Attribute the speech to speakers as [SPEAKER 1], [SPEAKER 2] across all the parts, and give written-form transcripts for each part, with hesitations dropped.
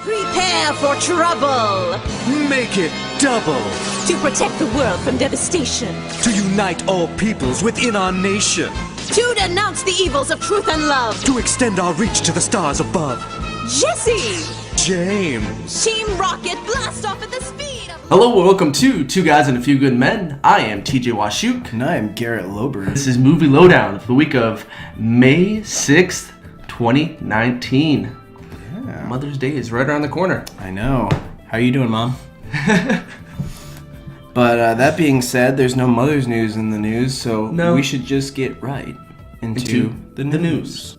[SPEAKER 1] Prepare for trouble!
[SPEAKER 2] Make it double!
[SPEAKER 1] To protect the world from devastation.
[SPEAKER 2] To unite all peoples within our nation.
[SPEAKER 1] To denounce the evils of truth and love.
[SPEAKER 2] To extend our reach to the stars above.
[SPEAKER 1] Jesse!
[SPEAKER 2] James!
[SPEAKER 1] Team Rocket, blast off at the speed of...
[SPEAKER 3] Hello and welcome to Two Guys and a Few Good Men. I am TJ Washuk.
[SPEAKER 4] And I am Garrett Lowdown.
[SPEAKER 3] This is Movie Lowdown for the week of May 6th, 2019.
[SPEAKER 4] Yeah.
[SPEAKER 3] Mother's Day is right around the corner.
[SPEAKER 4] I know. How you doing, Mom? But that being said, there's no Mother's news in the news, so we should just get right into the news.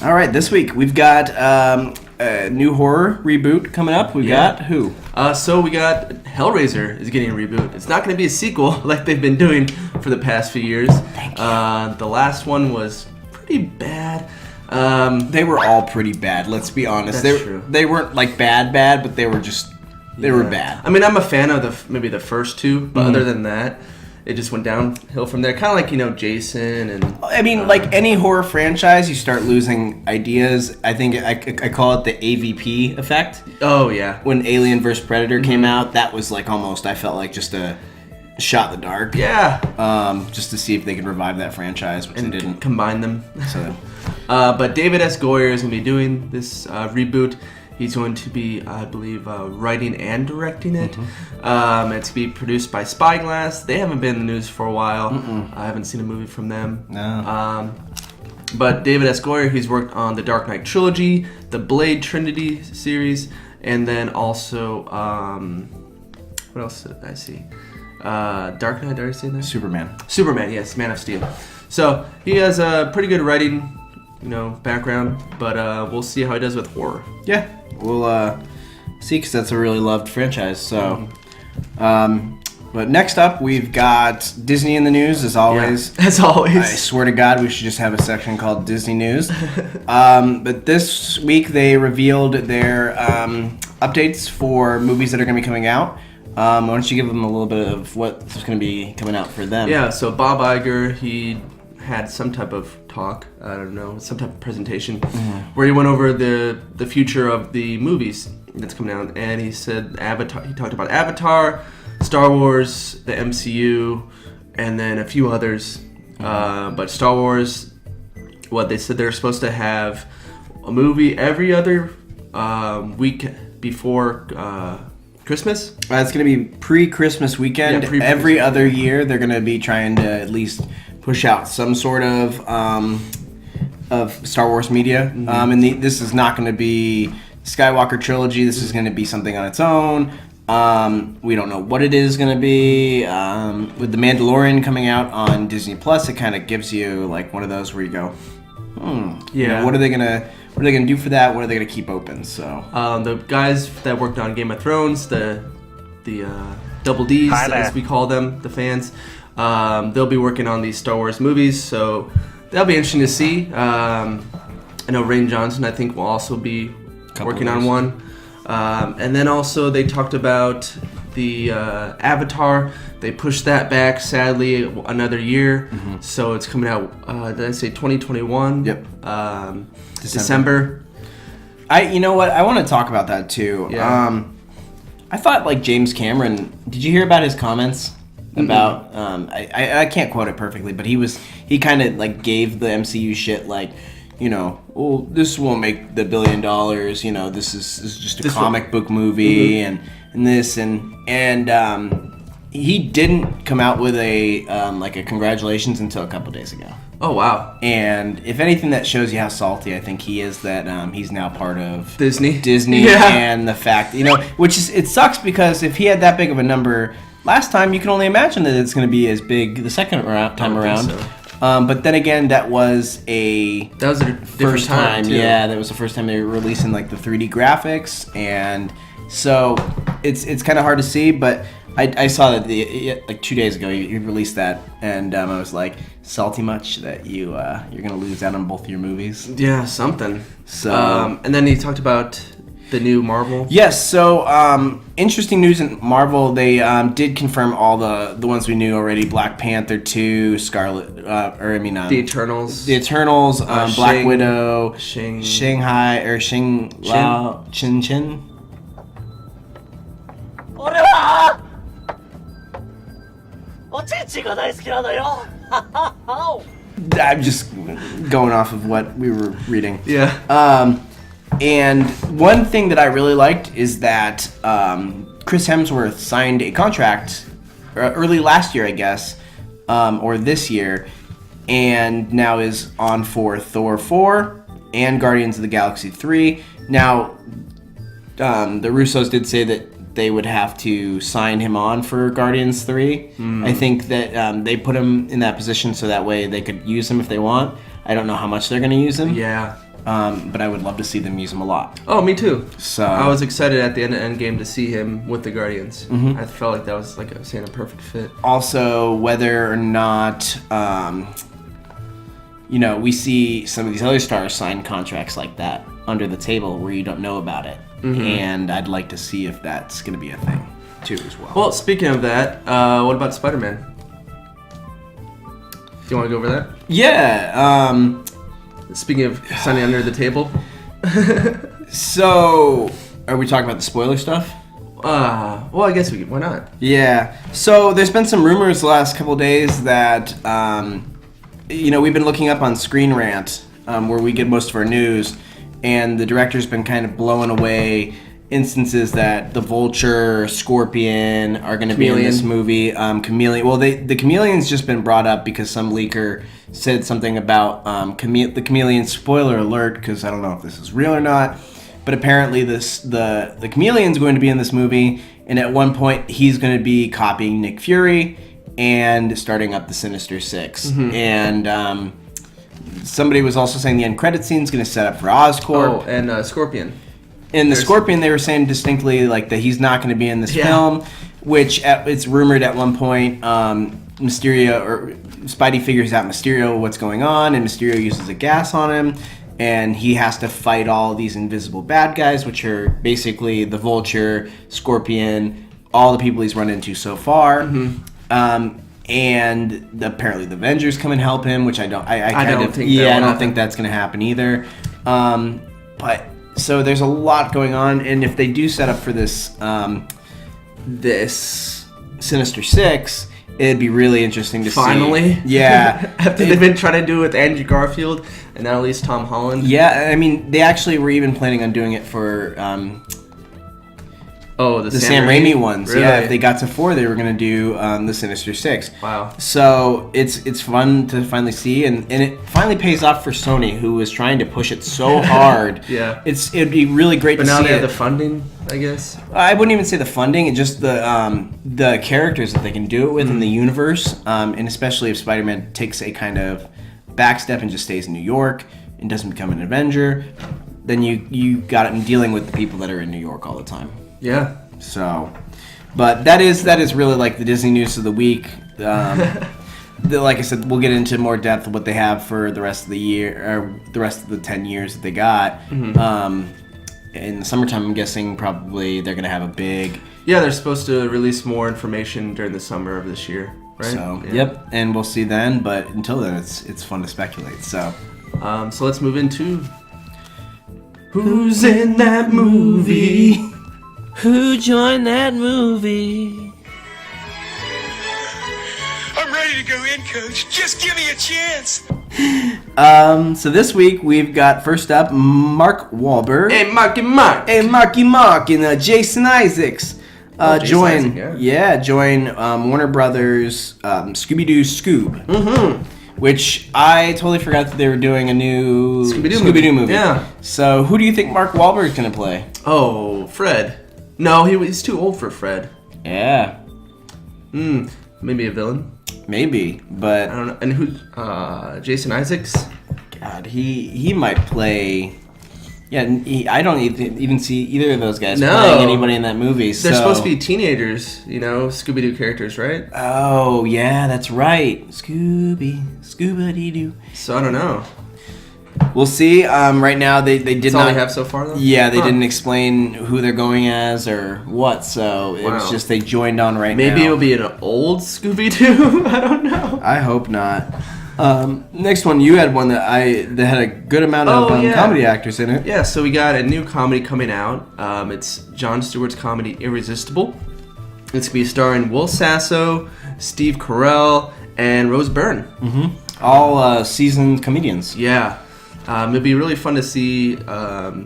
[SPEAKER 4] All right, this week we've got a new horror reboot coming up. We've got who?
[SPEAKER 3] So we got Hellraiser is getting a reboot. It's not going to be a sequel like they've been doing for the past few years.
[SPEAKER 4] Thank you.
[SPEAKER 3] The last one was pretty bad.
[SPEAKER 4] They were all pretty bad, let's be honest.
[SPEAKER 3] That's true.
[SPEAKER 4] They weren't like bad, but they were just... They were bad.
[SPEAKER 3] I mean, I'm a fan of maybe the first two, but other than that, it just went downhill from there. Kind of like, Jason and...
[SPEAKER 4] I mean, like any horror franchise, you start losing ideas. I think I call it the AVP effect.
[SPEAKER 3] Oh, yeah.
[SPEAKER 4] When Alien vs. Predator came out, that was like almost, I felt like just a shot in the dark.
[SPEAKER 3] Yeah.
[SPEAKER 4] Just to see if they could revive that franchise, which
[SPEAKER 3] And
[SPEAKER 4] they didn't.
[SPEAKER 3] combine them.
[SPEAKER 4] So,
[SPEAKER 3] but David S. Goyer is going to be doing this reboot. He's going to be, I believe, writing and directing it. It's going to be produced by Spyglass. They haven't been in the news for a while. I haven't seen a movie from them.
[SPEAKER 4] No.
[SPEAKER 3] But David S. Goyer, he's worked on the Dark Knight trilogy, the Blade Trinity series, and then also, what else did I see? Dark Knight, did I say that? Superman, yes, Man of Steel. So he has a pretty good writing, background, but we'll see how he does with horror.
[SPEAKER 4] Yeah, we'll see, because that's a really loved franchise. So, but next up, we've got Disney in the news, as always.
[SPEAKER 3] Yeah, as always.
[SPEAKER 4] I swear to God, we should just have a section called Disney News. But this week, they revealed their updates for movies that are going to be coming out. Why don't you give them a little bit of what's going to be coming out for them?
[SPEAKER 3] Yeah, so Bob Iger, he had some type of talk, I don't know, some type of presentation where he went over the future of the movies that's coming out, and he said Avatar. He talked about Avatar, Star Wars, the MCU, and then a few others. But Star Wars, they said they're supposed to have a movie every other week before Christmas.
[SPEAKER 4] It's going to be pre-Christmas weekend.
[SPEAKER 3] Yeah,
[SPEAKER 4] every other year, they're going to be trying to at least push out some sort of Star Wars media. And this is not going to be Skywalker trilogy. This is going to be something on its own. We don't know what it is going to be. With The Mandalorian coming out on Disney Plus, it kind of gives you like one of those where you go,
[SPEAKER 3] yeah.
[SPEAKER 4] What are they gonna do for that? What are they gonna keep open? So
[SPEAKER 3] the guys that worked on Game of Thrones, the Double Ds, as we call them, the fans, they'll be working on these Star Wars movies, so that'll be interesting to see. I know Rian Johnson, I think, will also be working on one. And then also they talked about the Avatar. They pushed that back, sadly, another year. So it's coming out, did I say 2021?
[SPEAKER 4] Yep.
[SPEAKER 3] December.
[SPEAKER 4] You know what? I want to talk about that too.
[SPEAKER 3] Yeah.
[SPEAKER 4] I thought like James Cameron. Did you hear about his comments about? I can't quote it perfectly, but he kind of like gave the MCU shit like, this won't make the $1 billion. This is just a comic book movie and this and he didn't come out with a like a congratulations until a couple days ago.
[SPEAKER 3] Oh, wow.
[SPEAKER 4] And if anything, that shows you how salty I think he is that he's now part of
[SPEAKER 3] Disney,
[SPEAKER 4] yeah. And the fact, which is, it sucks because if he had that big of a number last time, you can only imagine that it's going to be as big the second time around.
[SPEAKER 3] So.
[SPEAKER 4] But then again, that was a
[SPEAKER 3] first time too.
[SPEAKER 4] Yeah, that was the first time they were releasing like the 3D graphics, and so it's kind of hard to see, but I saw that like 2 days ago you released that, and I was like, salty much that you're gonna lose out on both your movies.
[SPEAKER 3] Yeah, something.
[SPEAKER 4] So
[SPEAKER 3] and then he talked about The new Marvel?
[SPEAKER 4] Yes, so interesting news in Marvel. They did confirm all the ones we knew already. Black Panther 2,
[SPEAKER 3] The Eternals.
[SPEAKER 4] The Eternals, Black Widow,
[SPEAKER 3] Shanghai,
[SPEAKER 4] or Chin.
[SPEAKER 5] 俺はおちんちんが大好きなのよ
[SPEAKER 4] I'm just going off of what we were reading.
[SPEAKER 3] Yeah.
[SPEAKER 4] And one thing that I really liked is that Chris Hemsworth signed a contract early last year, I guess, or this year, and now is on for Thor 4 and Guardians of the Galaxy 3. Now, the Russos did say that they would have to sign him on for Guardians 3. I think that they put him in that position so that way they could use him if they want. I don't know how much they're going to use him.
[SPEAKER 3] Yeah.
[SPEAKER 4] But I would love to see them use him a lot.
[SPEAKER 3] Oh, me too.
[SPEAKER 4] So
[SPEAKER 3] I was excited at the end of Endgame to see him with the Guardians. I felt like that was, like I was saying, a perfect fit.
[SPEAKER 4] Also, whether or not, we see some of these other stars sign contracts like that under the table where you don't know about it. And I'd like to see if that's going to be a thing, too, as well.
[SPEAKER 3] Well, speaking of that, what about Spider-Man? Do you want to go over that?
[SPEAKER 4] Yeah.
[SPEAKER 3] Speaking of signing under the table.
[SPEAKER 4] So, are we talking about the spoiler stuff?
[SPEAKER 3] Well, I guess we could. Why not?
[SPEAKER 4] Yeah. So, there's been some rumors the last couple days that, we've been looking up on Screen Rant, where we get most of our news, and the director's been kind of blowing away instances that the Vulture, Scorpion are going to be in this movie. Chameleon. Well, the Chameleon's just been brought up because some leaker said something about the Chameleon. Spoiler alert, because I don't know if this is real or not. But apparently, the Chameleon's going to be in this movie, and at one point, he's going to be copying Nick Fury and starting up the Sinister Six. And somebody was also saying the end credit scene is going to set up for Oscorp.
[SPEAKER 3] Oh, and Scorpion.
[SPEAKER 4] In the Scorpion, they were saying distinctly like that he's not going to be in this film, which it's rumored at one point Mysterio or Spidey figures out what's going on, and Mysterio uses a gas on him, and he has to fight all these invisible bad guys, which are basically the Vulture, Scorpion, all the people he's run into so far. And apparently the Avengers come and help him, which I don't think that's going to happen either. But so there's a lot going on, and if they do set up for this this Sinister Six, it'd be really interesting to see.
[SPEAKER 3] Finally,
[SPEAKER 4] yeah.
[SPEAKER 3] After they've been trying to do it with Andrew Garfield and now at least Tom Holland.
[SPEAKER 4] Yeah, I mean they actually were even planning on doing it for. The Sam Raimi ones.
[SPEAKER 3] Really?
[SPEAKER 4] Yeah, if they got to 4, they were going to do the Sinister Six.
[SPEAKER 3] Wow.
[SPEAKER 4] So it's fun to finally see, and it finally pays off for Sony, who was trying to push it so hard.
[SPEAKER 3] Yeah.
[SPEAKER 4] It'd be really great to see it.
[SPEAKER 3] But now they have the funding, I guess.
[SPEAKER 4] I wouldn't even say the funding, it's just the characters that they can do it with in the universe, and especially if Spider-Man takes a kind of backstep and just stays in New York and doesn't become an Avenger, then you got it in dealing with the people that are in New York all the time.
[SPEAKER 3] Yeah.
[SPEAKER 4] So, but that is really like the Disney news of the week. Like I said, we'll get into more depth of what they have for the rest of the year, or the rest of the 10 years that they got. In the summertime, I'm guessing probably they're going to have a big...
[SPEAKER 3] Yeah, they're supposed to release more information during the summer of this year, right?
[SPEAKER 4] So, yep, and we'll see then, but until then, it's fun to speculate, so...
[SPEAKER 3] So let's move into... Who's in that movie?
[SPEAKER 5] Who joined that movie?
[SPEAKER 6] I'm ready to go in, Coach. Just give me a chance.
[SPEAKER 4] So this week we've got first up Mark Wahlberg.
[SPEAKER 3] Hey, Marky Mark.
[SPEAKER 4] Hey, Marky Mark and Jason Isaacs. Join Warner Brothers Scooby-Doo Scoob. Which I totally forgot that they were doing a new Scooby-Doo movie.
[SPEAKER 3] Yeah.
[SPEAKER 4] So who do you think Mark Wahlberg's gonna play?
[SPEAKER 3] Oh, Fred. No, he's too old for Fred.
[SPEAKER 4] Yeah.
[SPEAKER 3] Maybe a villain.
[SPEAKER 4] Maybe, but
[SPEAKER 3] I don't know. And who? Jason Isaacs.
[SPEAKER 4] God, he might play. Yeah, I don't even see either of those guys playing anybody in that movie.
[SPEAKER 3] They're supposed to be teenagers, Scooby-Doo characters, right?
[SPEAKER 4] Oh yeah, that's right. Scooby-Doo.
[SPEAKER 3] So I don't know.
[SPEAKER 4] We'll see. Right now, they did
[SPEAKER 3] That's
[SPEAKER 4] not
[SPEAKER 3] all we have so far, though?
[SPEAKER 4] Yeah, they
[SPEAKER 3] Huh.
[SPEAKER 4] didn't explain who they're going as or what, so it was
[SPEAKER 3] Wow.
[SPEAKER 4] just they joined on now.
[SPEAKER 3] Maybe it'll be an old Scooby-Doo? I don't know.
[SPEAKER 4] I hope not. Next one, you had one that had a good amount of comedy actors in it.
[SPEAKER 3] Yeah, so we got a new comedy coming out. It's Jon Stewart's comedy Irresistible. It's going to be starring Will Sasso, Steve Carell, and Rose Byrne.
[SPEAKER 4] All seasoned comedians.
[SPEAKER 3] Yeah. It'd be really fun to see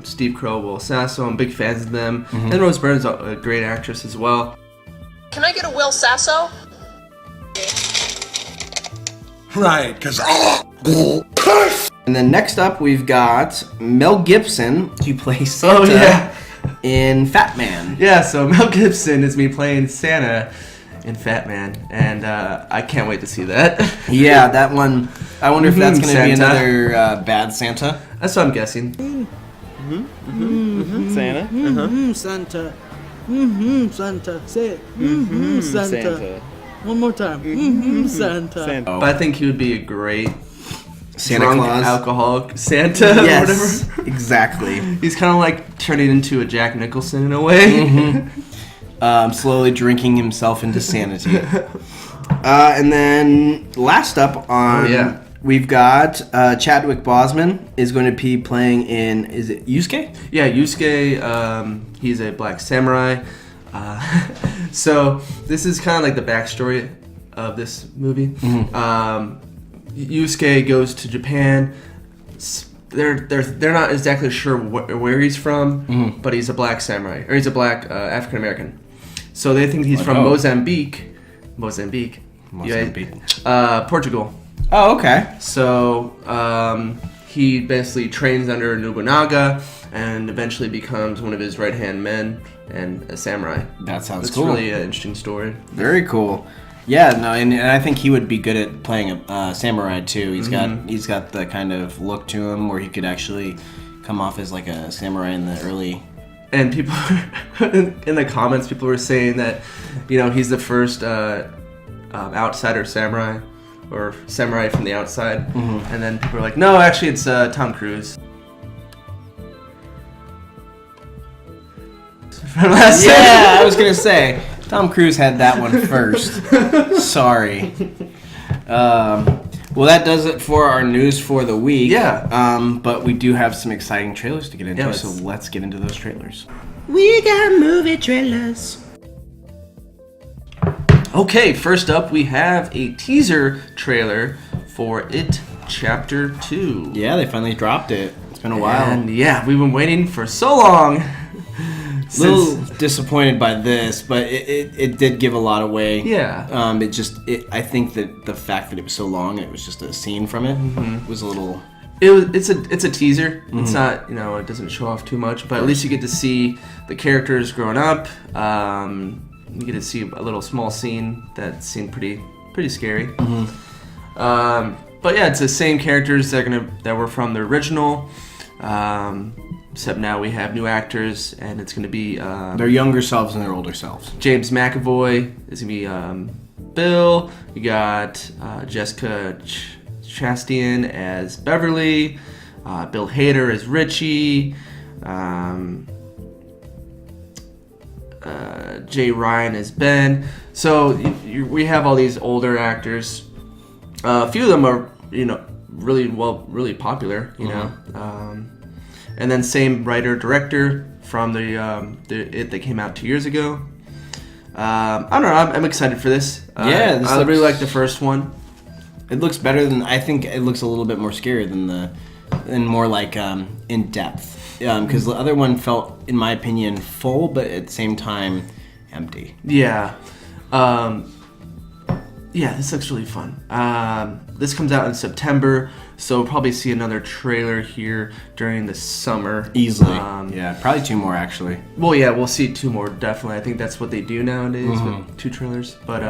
[SPEAKER 3] Steve Carell, Will Sasso. I'm big fans of them. And Rose Byrne's a great actress as well.
[SPEAKER 7] Can I get a Will Sasso?
[SPEAKER 6] Right, because
[SPEAKER 4] And then next up, we've got Mel Gibson to play Santa in Fat Man.
[SPEAKER 3] Yeah, so Mel Gibson is me playing Santa in Fat Man, and I can't wait to see that.
[SPEAKER 4] Yeah, that one. I wonder if that's going to be
[SPEAKER 3] Santa.
[SPEAKER 4] another bad Santa.
[SPEAKER 3] That's what I'm guessing.
[SPEAKER 8] Santa.
[SPEAKER 9] Santa. Santa. Say it. Santa.
[SPEAKER 8] Santa.
[SPEAKER 9] One more time. Santa.
[SPEAKER 8] Santa.
[SPEAKER 3] But I think he would be a great
[SPEAKER 4] Santa
[SPEAKER 3] drunk
[SPEAKER 4] Claus.
[SPEAKER 3] alcoholic Santa or
[SPEAKER 4] Yes,
[SPEAKER 3] whatever.
[SPEAKER 4] exactly.
[SPEAKER 3] He's kind of like turning into a Jack Nicholson in a way.
[SPEAKER 4] Slowly drinking himself into sanity. And then last up on, we've got Chadwick Boseman is going to be playing in, is it Yusuke?
[SPEAKER 3] Yeah, Yusuke, he's a black samurai. So this is kind of like the backstory of this movie. Yusuke goes to Japan. They're not exactly sure where he's from, but he's a black samurai, or he's a black African American. So they think he's from Mozambique, Portugal.
[SPEAKER 4] Oh, okay.
[SPEAKER 3] So he basically trains under Nobunaga and eventually becomes one of his right-hand men and a samurai.
[SPEAKER 4] That sounds
[SPEAKER 3] It's
[SPEAKER 4] cool.
[SPEAKER 3] really an interesting story.
[SPEAKER 4] Very cool. Yeah, no, and I think he would be good at playing a samurai too. He's got the kind of look to him where he could actually come off as like a samurai in the early.
[SPEAKER 3] And people in the comments, people were saying that, he's the first outsider samurai, or samurai from the outside. And then people were like, no, actually, it's Tom Cruise.
[SPEAKER 4] Yeah, I was gonna say Tom Cruise had that one first. Sorry. Well, that does it for our news for the week.
[SPEAKER 3] Yeah.
[SPEAKER 4] But we do have some exciting trailers to get into,
[SPEAKER 3] Yeah,
[SPEAKER 4] so let's get into those trailers.
[SPEAKER 5] We got movie trailers.
[SPEAKER 3] Okay, first up, we have a teaser trailer for It Chapter 2.
[SPEAKER 4] Yeah, they finally dropped it. It's been a while.
[SPEAKER 3] And yeah, we've been waiting for so long.
[SPEAKER 4] A little disappointed by this, but it did give a lot away.
[SPEAKER 3] Yeah.
[SPEAKER 4] I think that the fact that it was so long, it was just a scene from it, was a little.
[SPEAKER 3] It's a teaser. It's not, it doesn't show off too much, but at least you get to see the characters growing up. You get to see a little small scene that seemed pretty scary. But yeah, it's the same characters that were from the original. Except now we have new actors, and it's going to be
[SPEAKER 4] Their younger selves and their older selves.
[SPEAKER 3] James McAvoy is going to be Bill. You got Jessica Chastain as Beverly. Bill Hader as Richie. Jay Ryan as Ben. So we have all these older actors. A few of them are, really popular, and then same writer director from the It that came out 2 years ago. I don't know. I'm excited for this.
[SPEAKER 4] Yeah,
[SPEAKER 3] I really like the first one.
[SPEAKER 4] It looks better than I think. It looks a little bit more scary than more like in depth. Because the other one felt, in my opinion, full, but at the same time, empty.
[SPEAKER 3] Yeah. This looks really fun. This comes out in September, so we'll probably see another trailer here during the summer.
[SPEAKER 4] Easily. Yeah, probably 2 more actually.
[SPEAKER 3] Well, yeah, we'll see 2 more, definitely. I think that's what they do nowadays with 2 trailers. But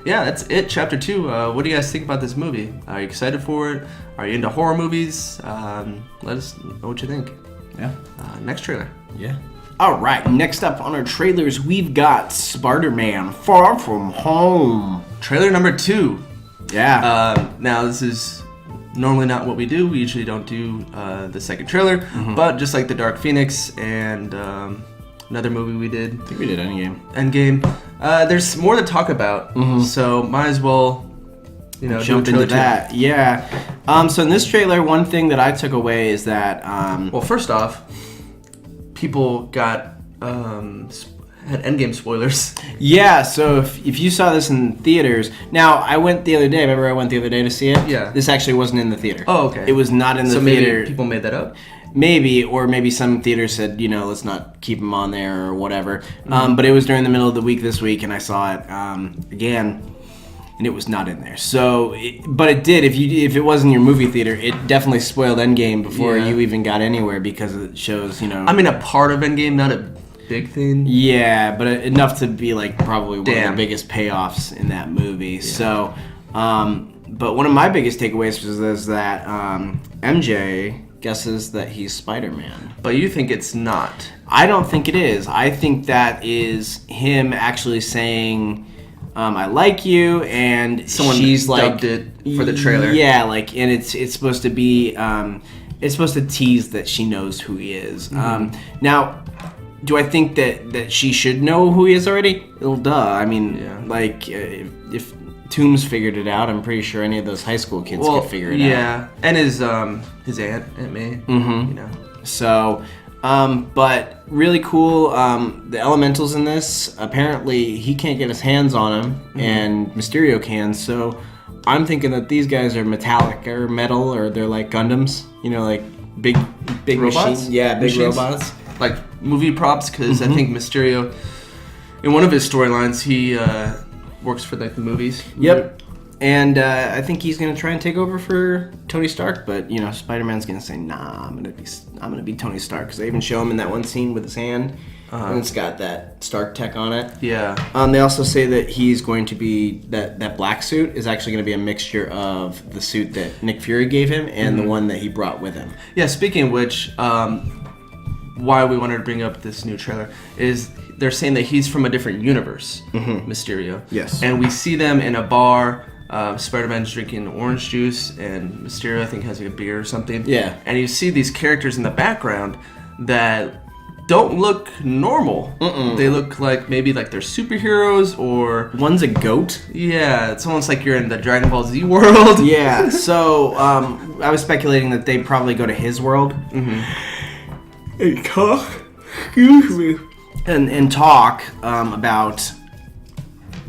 [SPEAKER 3] yeah, that's It Chapter 2. What do you guys think about this movie? Are you excited for it? Are you into horror movies? Let us know what you think.
[SPEAKER 4] Yeah.
[SPEAKER 3] Next trailer.
[SPEAKER 4] Yeah. All right. Next up on our trailers, we've got Spider-Man: Far From Home.
[SPEAKER 3] Trailer number 2.
[SPEAKER 4] Yeah.
[SPEAKER 3] Now this is normally not what we do. We usually don't do the second trailer, but just like the Dark Phoenix and another movie we did.
[SPEAKER 4] I think we did
[SPEAKER 3] Endgame. There's more to talk about, so might as well,
[SPEAKER 4] jump into that. Yeah. So in this trailer, one thing that I took away is that
[SPEAKER 3] well, first off, people got had Endgame spoilers.
[SPEAKER 4] Yeah, so if you saw this in theaters, now I went the other day. Remember, I went the other day to see it.
[SPEAKER 3] Yeah.
[SPEAKER 4] This actually wasn't in the theater.
[SPEAKER 3] Oh, okay.
[SPEAKER 4] It was not in the
[SPEAKER 3] so
[SPEAKER 4] theater.
[SPEAKER 3] Maybe people made that up.
[SPEAKER 4] Maybe, or maybe some theaters said, let's not keep them on there or whatever. But it was during the middle of the week this week, and I saw it again, and it was not in there. So, but it did. If it was in your movie theater, it definitely spoiled Endgame before you even got anywhere because it shows,
[SPEAKER 3] I mean, a part of Endgame, not a big thing.
[SPEAKER 4] Yeah, but enough to be like probably one of the biggest payoffs in that movie. Yeah. So, but one of my biggest takeaways was that MJ guesses that he's Spider-Man.
[SPEAKER 3] But you think it's not.
[SPEAKER 4] I don't think it is. I think that is him actually saying, I like you, and
[SPEAKER 3] she's dubbed it for the trailer.
[SPEAKER 4] Yeah, and it's supposed to be, it's supposed to tease that she knows who he is. Now, do I think that she should know who he is already? Well, duh. I mean, if Toombs figured it out, I'm pretty sure any of those high school kids could figure it out. Yeah,
[SPEAKER 3] and his Aunt May.
[SPEAKER 4] So, but really cool. The elementals in this, apparently he can't get his hands on them, and Mysterio can. So, I'm thinking that these guys are metallic or metal, or they're like Gundams. Like big
[SPEAKER 3] robots.
[SPEAKER 4] Machines. Yeah, big
[SPEAKER 3] machines.
[SPEAKER 4] Robots.
[SPEAKER 3] Like movie props, because I think Mysterio, in one of his storylines, he works for the movies.
[SPEAKER 4] Yep. And I think he's gonna try and take over for Tony Stark, but Spider-Man's gonna say, "Nah, I'm gonna be Tony Stark," because they even show him in that one scene with his hand, and it's got that Stark tech on it.
[SPEAKER 3] Yeah.
[SPEAKER 4] They also say that he's going to be that black suit is actually going to be a mixture of the suit that Nick Fury gave him and the one that he brought with him.
[SPEAKER 3] Yeah. Speaking of which, why we wanted to bring up this new trailer is they're saying that he's from a different universe, Mysterio.
[SPEAKER 4] Yes.
[SPEAKER 3] And we see them in a bar. Spider-Man's drinking orange juice, and Mysterio, I think, has like a beer or something.
[SPEAKER 4] Yeah.
[SPEAKER 3] And you see these characters in the background that don't look normal. They look like maybe like they're superheroes, or
[SPEAKER 4] one's a goat.
[SPEAKER 3] Yeah, it's almost like you're in the Dragon Ball Z world.
[SPEAKER 4] Yeah. So I was speculating that they probably go to his world. And talk. Excuse me. And talk about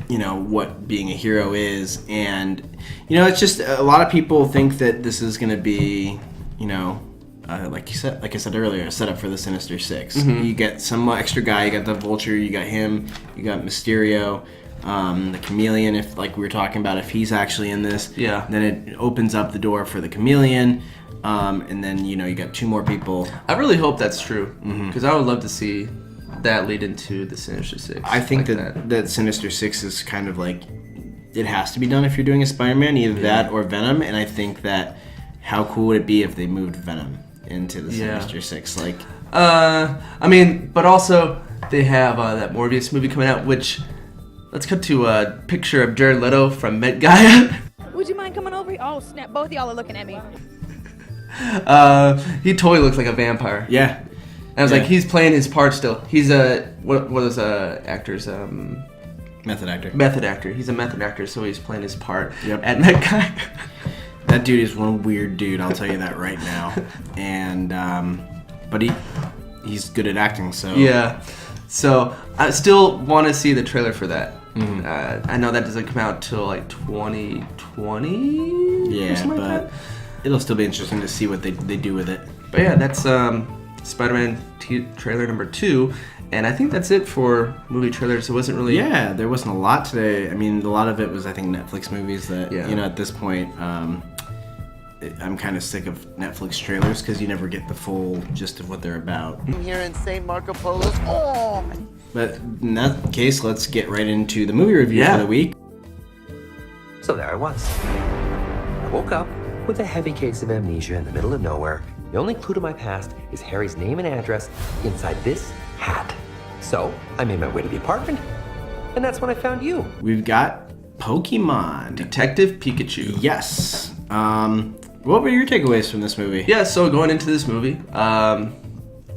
[SPEAKER 4] what being a hero is, and it's just a lot of people think that this is going to be like I said earlier, a setup for the Sinister Six. You get some extra guy, you got the Vulture, you got him, you got Mysterio, the Chameleon, if like we were talking about, if he's actually in this, then it opens up the door for the Chameleon, and then you got two more people.
[SPEAKER 3] I really hope that's true, because I would love to see that lead into the Sinister Six.
[SPEAKER 4] I think that Sinister Six is kind of like, it has to be done if you're doing a Spider-Man, either that or Venom, and I think that how cool would it be if they moved Venom into the Sinister Six?
[SPEAKER 3] I mean, but also they have that Morbius movie coming out, which, let's cut to a picture of Jared Leto from Met Gaia.
[SPEAKER 8] Would you mind coming over here? Oh snap, both of y'all are looking at me.
[SPEAKER 3] He totally looks like a vampire.
[SPEAKER 4] Yeah.
[SPEAKER 3] And I was like, he's playing his part still. He's what are those actors?
[SPEAKER 4] Method actor.
[SPEAKER 3] Method actor. He's a method actor, so he's playing his part at Met Gaia.
[SPEAKER 4] That dude is one weird dude, I'll tell you that right now. And but he's good at acting, so
[SPEAKER 3] yeah. So I still want to see the trailer for that. I know that doesn't come out till like 2020.
[SPEAKER 4] Yeah, but like it'll still be interesting to see what they do with it.
[SPEAKER 3] But yeah, that's Spider-Man trailer number 2, and I think that's it for movie trailers. It wasn't really...
[SPEAKER 4] Yeah, there wasn't a lot today. I mean, a lot of it was, I think, Netflix movies that, at this point, I'm kind of sick of Netflix trailers because you never get the full gist of what they're about.
[SPEAKER 5] Here in St. Marco Polo's. Oh!
[SPEAKER 4] But in that case, let's get right into the movie review for the week.
[SPEAKER 10] So there I was. I woke up with a heavy case of amnesia in the middle of nowhere. The only clue to my past is Harry's name and address inside this hat. So I made my way to the apartment, and that's when I found you.
[SPEAKER 4] We've got Pokémon.
[SPEAKER 3] Detective Pikachu.
[SPEAKER 4] Yes. What were your takeaways from this movie?
[SPEAKER 3] Yeah, so going into this movie, I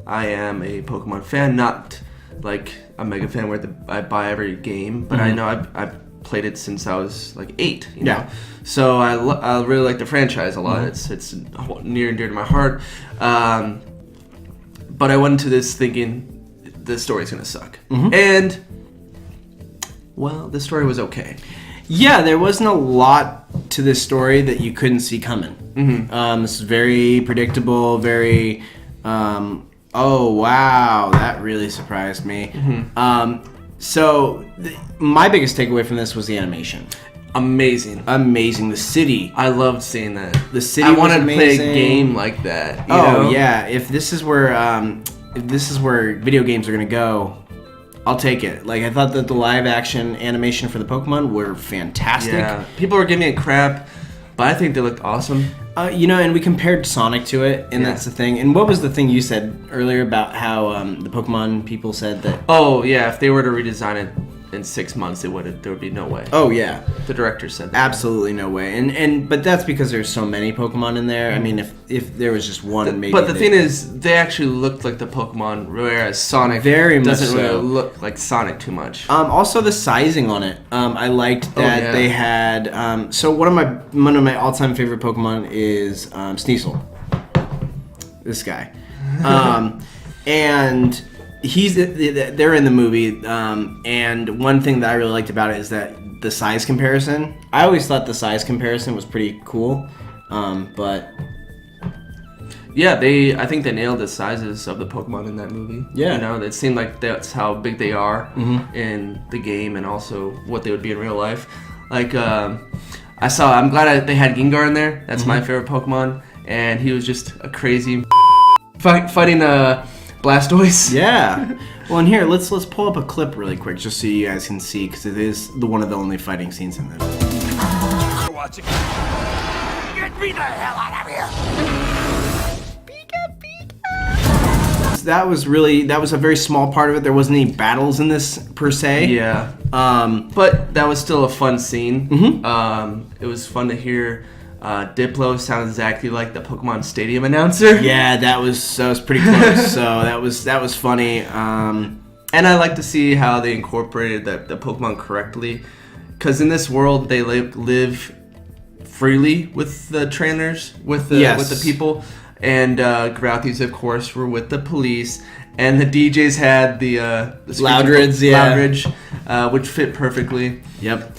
[SPEAKER 3] am a Pokemon fan, not like a mega fan where I buy every game, but I know I've played it since I was like 8. You know? So I really like the franchise a lot. It's near and dear to my heart. But I went into this thinking the story's gonna suck, and well, the story was okay.
[SPEAKER 4] Yeah, there wasn't a lot to this story that you couldn't see coming. This is very predictable, very, oh wow, that really surprised me. So my biggest takeaway from this was the animation. Amazing. The city.
[SPEAKER 3] I loved seeing that.
[SPEAKER 4] The city.
[SPEAKER 3] I wanted to play a game like that. You know?
[SPEAKER 4] Yeah, if this is where video games are gonna go, I'll take it. Like, I thought that the live action animation for the Pokemon were fantastic.
[SPEAKER 3] Yeah, people were giving it crap, but I think they looked awesome.
[SPEAKER 4] And we compared Sonic to it, and that's the thing. And what was the thing you said earlier about how the Pokemon people said that?
[SPEAKER 3] Oh yeah, if they were to redesign it in 6 months, there would be no way.
[SPEAKER 4] Oh yeah,
[SPEAKER 3] the director said that.
[SPEAKER 4] Absolutely no way. But that's because there's so many Pokemon in there. I mean, if there was just one, maybe.
[SPEAKER 3] But the thing is, they actually looked like the Pokemon, whereas Sonic doesn't really look like Sonic too much.
[SPEAKER 4] Also the sizing on it. I liked that they had. So one of my all-time favorite Pokemon is Sneasel. This guy, and they're in the movie, and one thing that I really liked about it is that the size comparison. I always thought the size comparison was pretty cool, but
[SPEAKER 3] yeah, I think they nailed the sizes of the Pokemon in that movie.
[SPEAKER 4] Yeah,
[SPEAKER 3] you know, it seemed like that's how big they are in the game, and also what they would be in real life. Like I'm glad they had Gengar in there. That's my favorite Pokemon, and he was just a crazy fighting Blastoise.
[SPEAKER 4] Yeah. Well, and here, let's pull up a clip really quick just so you guys can see, because it is one of the only fighting scenes in this.
[SPEAKER 6] Watching. Get me the hell out of here!
[SPEAKER 4] That was a very small part of it. There wasn't any battles in this per se.
[SPEAKER 3] Yeah. But that was still a fun scene. It was fun to hear. Diplo sounds exactly like the Pokemon Stadium announcer.
[SPEAKER 4] Yeah, that was pretty close. So that was funny.
[SPEAKER 3] And I like to see how they incorporated the Pokemon correctly, because in this world they live freely with the trainers, with the people, and Grouthies, of course, were with the police, and the DJs had the Loudridge, which fit perfectly.
[SPEAKER 4] Yep.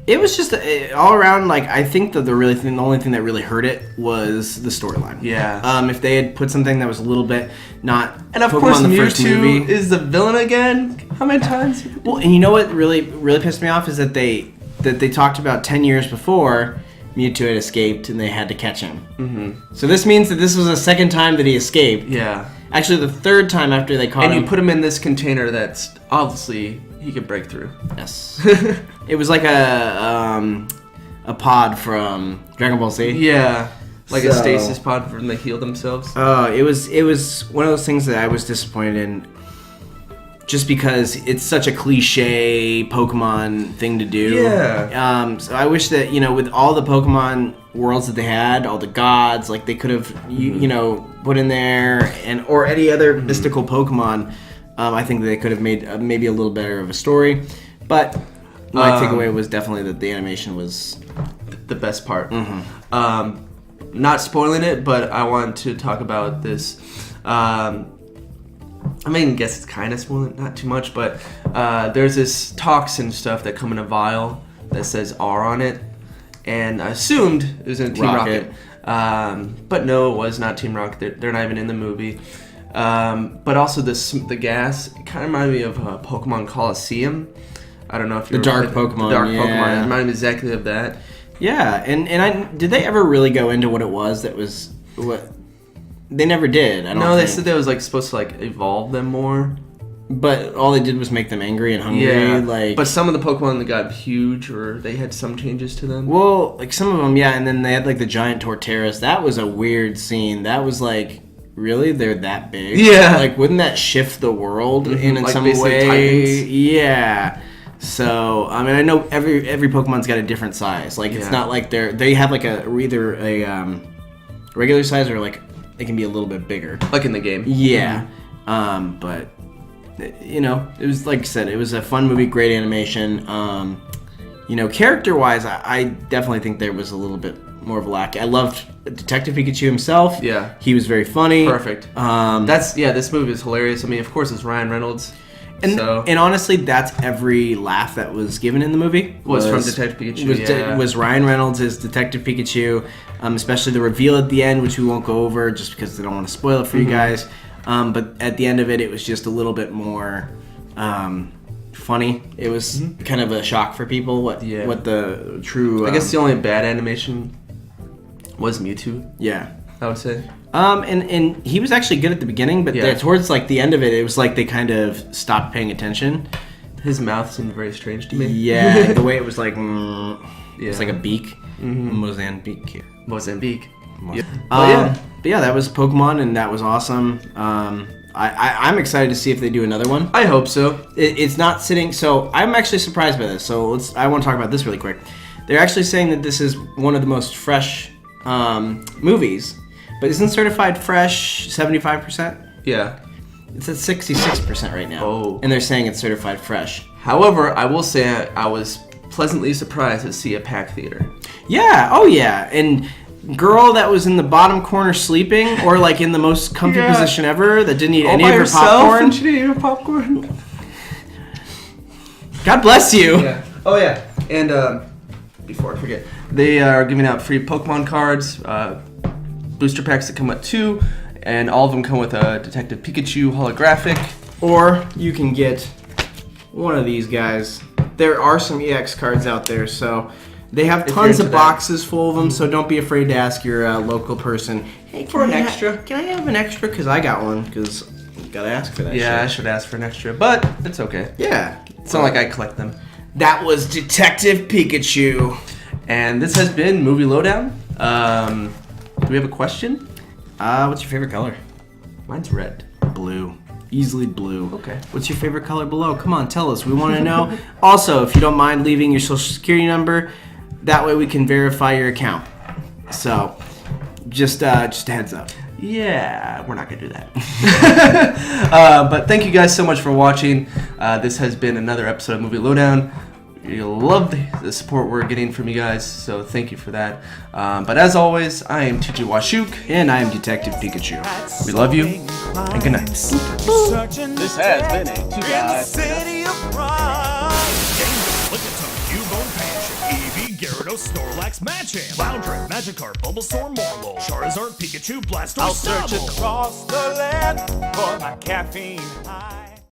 [SPEAKER 4] It was just all around, like, I think that the only thing that really hurt it was the storyline.
[SPEAKER 3] Yeah.
[SPEAKER 4] If they had put something that was a little bit not.
[SPEAKER 3] And of course, Mewtwo is the villain again. How many times?
[SPEAKER 4] Well, and you know what really pissed me off is that they talked about 10 years before Mewtwo had escaped and they had to catch him. So this means that this was the second time that he escaped.
[SPEAKER 3] Yeah.
[SPEAKER 4] Actually, the third time after they caught him.
[SPEAKER 3] And you put him in this container that's obviously he could break through.
[SPEAKER 4] Yes. It was like a pod from Dragon Ball Z.
[SPEAKER 3] Yeah. Like a stasis pod when they heal themselves.
[SPEAKER 4] It was one of those things that I was disappointed in, just because it's such a cliche Pokemon thing to do.
[SPEAKER 3] Yeah.
[SPEAKER 4] So I wish that, with all the Pokemon worlds that they had, all the gods, like they could have put in there, or any other mystical Pokemon. I think they could have made maybe a little better of a story, but my takeaway was definitely that the animation was
[SPEAKER 3] the best part. Not spoiling it, but I want to talk about this. I guess it's kind of spoiling, not too much, but there's this toxin stuff that come in a vial that says R on it, and I assumed it was in Team Rocket. But no, it was not Team Rocket. They're not even in the movie. But also the gas, it kind of reminded me of Pokemon Coliseum. I don't know if you're
[SPEAKER 4] the dark Pokemon.
[SPEAKER 3] The dark Pokemon. It reminded me exactly of that.
[SPEAKER 4] Yeah, and did they ever really go into what it was? That was what they never did.
[SPEAKER 3] They said they was supposed to evolve them more.
[SPEAKER 4] But all they did was make them angry and hungry.
[SPEAKER 3] Yeah. But some of the Pokemon that got huge, or they had some changes to them.
[SPEAKER 4] Well, some of them, yeah. And then they had the giant Torterras. That was a weird scene. That was really? They're that big?
[SPEAKER 3] Yeah.
[SPEAKER 4] Wouldn't that shift the world in some way?
[SPEAKER 3] Titans.
[SPEAKER 4] Yeah. So, I know every Pokemon's got a different size. It's not like they have either a regular size or like it can be a little bit bigger.
[SPEAKER 3] Like in the game.
[SPEAKER 4] Yeah. But you know, it was like I said, it was a fun movie, great animation. You know, character-wise, I definitely think there was a little bit more of a lack. I loved Detective Pikachu himself.
[SPEAKER 3] Yeah.
[SPEAKER 4] He was very funny.
[SPEAKER 3] Perfect. This movie is hilarious. I mean, of course, it's Ryan Reynolds.
[SPEAKER 4] And honestly, that's every laugh that was given in the movie.
[SPEAKER 3] Was from Detective Pikachu,
[SPEAKER 4] was Ryan Reynolds as Detective Pikachu, especially the reveal at the end, which we won't go over just because I don't want to spoil it for you guys. But at the end of it, it was just a little bit more funny. It was kind of a shock for people what the true...
[SPEAKER 3] I guess the only bad animation was Mewtwo.
[SPEAKER 4] Yeah.
[SPEAKER 3] I would say.
[SPEAKER 4] And he was actually good at the beginning, but towards like the end of it was like they kind of stopped paying attention.
[SPEAKER 3] His mouth seemed very strange to me.
[SPEAKER 4] Yeah, the way it was like, it's like a beak. Mozambique.
[SPEAKER 3] Yeah.
[SPEAKER 4] But yeah, that was Pokemon, and that was awesome. I'm excited to see if they do another one.
[SPEAKER 3] I hope so.
[SPEAKER 4] It's not sitting. So I'm actually surprised by this. So I want to talk about this really quick. They're actually saying that this is one of the most fresh movies, but isn't certified fresh 75%?
[SPEAKER 3] Yeah.
[SPEAKER 4] It's at 66% right now.
[SPEAKER 3] Oh.
[SPEAKER 4] And they're saying it's certified fresh.
[SPEAKER 3] However, I will say I was pleasantly surprised to see a packed theater.
[SPEAKER 4] Yeah. Oh yeah. And girl that was in the bottom corner sleeping, or like in the most comfy position ever, that didn't eat any of her popcorn.
[SPEAKER 3] And she didn't eat her popcorn.
[SPEAKER 4] God bless you.
[SPEAKER 3] Yeah. Oh yeah. And before I forget, they are giving out free Pokemon cards, booster packs that come with 2, and all of them come with a Detective Pikachu holographic.
[SPEAKER 4] Or you can get one of these guys. There are some EX cards out there, so they have tons of boxes full of them, so don't be afraid to ask your local person, hey, can I have an extra? Because I got one, because you gotta ask for that shit.
[SPEAKER 3] I should ask for an extra, but it's okay.
[SPEAKER 4] Yeah.
[SPEAKER 3] It's not like I collect them.
[SPEAKER 4] That was Detective Pikachu.
[SPEAKER 3] And this has been Movie Lowdown. Do we have a question?
[SPEAKER 4] What's your favorite color?
[SPEAKER 3] Mine's red.
[SPEAKER 4] Blue. Easily blue.
[SPEAKER 3] Okay.
[SPEAKER 4] What's your favorite color below? Come on, tell us. We want to know. Also, if you don't mind leaving your social security number, that way we can verify your account. So, just a heads up.
[SPEAKER 3] Yeah, we're not going to do that. But thank you guys so much for watching. This has been another episode of Movie Lowdown. We love the support we're getting from you guys, so thank you for that. But as always, I am TJ Washuk.
[SPEAKER 4] And I am Detective Pikachu.
[SPEAKER 3] We love you, and good night.
[SPEAKER 6] This has been a Two Guys. Cubone, Panchik, Eevee, Gyarados, Snorlax, Machamp, Loudred, Magikarp, Bulbasaur, Morlul, Charizard, Pikachu, Blastoise,
[SPEAKER 5] I'll search across the land for my caffeine high.